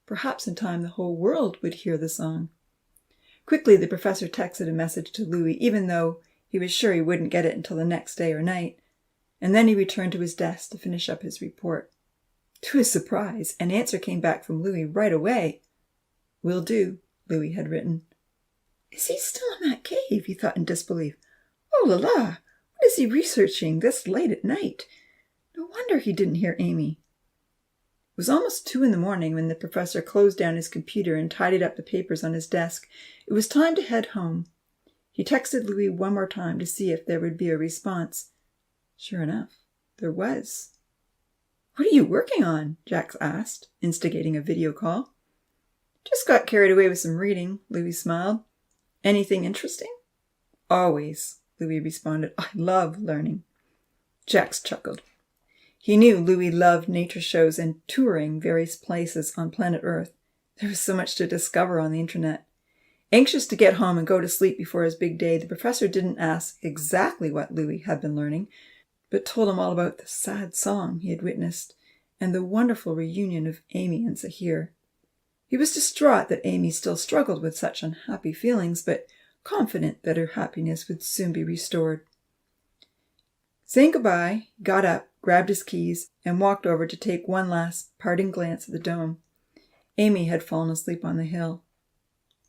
Perhaps in time the whole world would hear the song. Quickly the professor texted a message to Louis, even though he was sure he wouldn't get it until the next day or night, and then he returned to his desk to finish up his report. To his surprise, an answer came back from Louis right away. "Will do," Louis had written. Is he still in that cave? He thought in disbelief. Oh la la! What is he researching this late at night? No wonder he didn't hear Amy. It was almost 2 a.m. when the professor closed down his computer and tidied up the papers on his desk. It was time to head home. He texted Louis one more time to see if there would be a response. Sure enough, there was. What are you working on? Jax asked, instigating a video call. Just got carried away with some reading, Louis smiled. Anything interesting? Always, Louis responded. I love learning. Jax chuckled. He knew Louis loved nature shows and touring various places on planet Earth. There was so much to discover on the internet. Anxious to get home and go to sleep before his big day, the professor didn't ask exactly what Louis had been learning, but told him all about the sad song he had witnessed and the wonderful reunion of Amy and Zahir. He was distraught that Amy still struggled with such unhappy feelings, but confident that her happiness would soon be restored. Saying goodbye, he got up, grabbed his keys, and walked over to take one last parting glance at the dome. Amy had fallen asleep on the hill.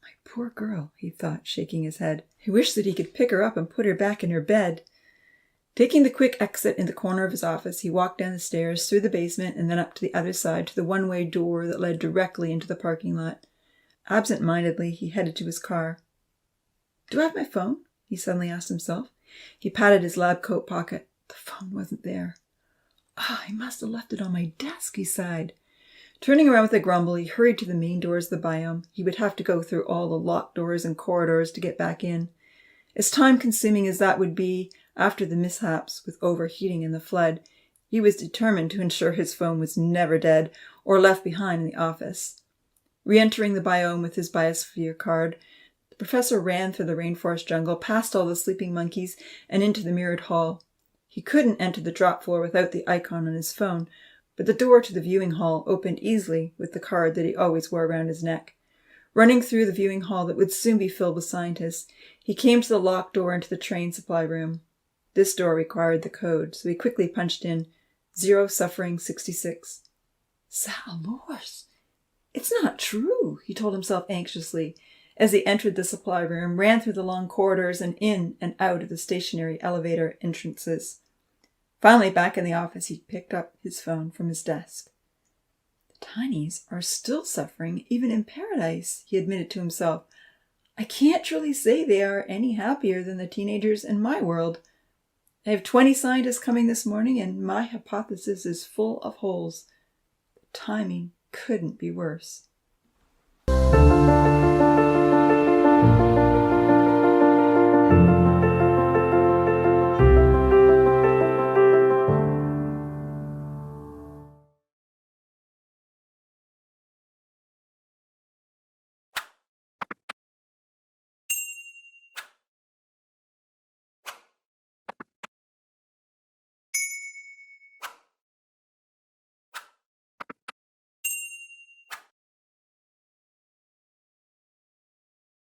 My poor girl, he thought, shaking his head. He wished that he could pick her up and put her back in her bed. Taking the quick exit in the corner of his office, he walked down the stairs, through the basement, and then up to the other side to the one-way door that led directly into the parking lot. Absent-mindedly, he headed to his car. Do I have my phone? He suddenly asked himself. He patted his lab coat pocket. The phone wasn't there. I must have left it on my desk, he sighed. Turning around with a grumble, he hurried to the main doors of the biome. He would have to go through all the locked doors and corridors to get back in. As time-consuming as that would be, after the mishaps with overheating and the flood, he was determined to ensure his phone was never dead or left behind in the office. Re-entering the biome with his biosphere card, the professor ran through the rainforest jungle, past all the sleeping monkeys, and into the mirrored hall. He couldn't enter the drop floor without the icon on his phone, but the door to the viewing hall opened easily with the card that he always wore around his neck. Running through the viewing hall that would soon be filled with scientists, he came to the locked door into the train supply room. This door required the code, so he quickly punched in 0 suffering 66. Salors! It's not true, he told himself anxiously, as he entered the supply room, ran through the long corridors and in and out of the stationary elevator entrances. Finally, back in the office, he picked up his phone from his desk. The Tinies are still suffering, even in paradise, he admitted to himself. I can't truly say they are any happier than the teenagers in my world. I have 20 scientists coming this morning, and my hypothesis is full of holes. The timing couldn't be worse.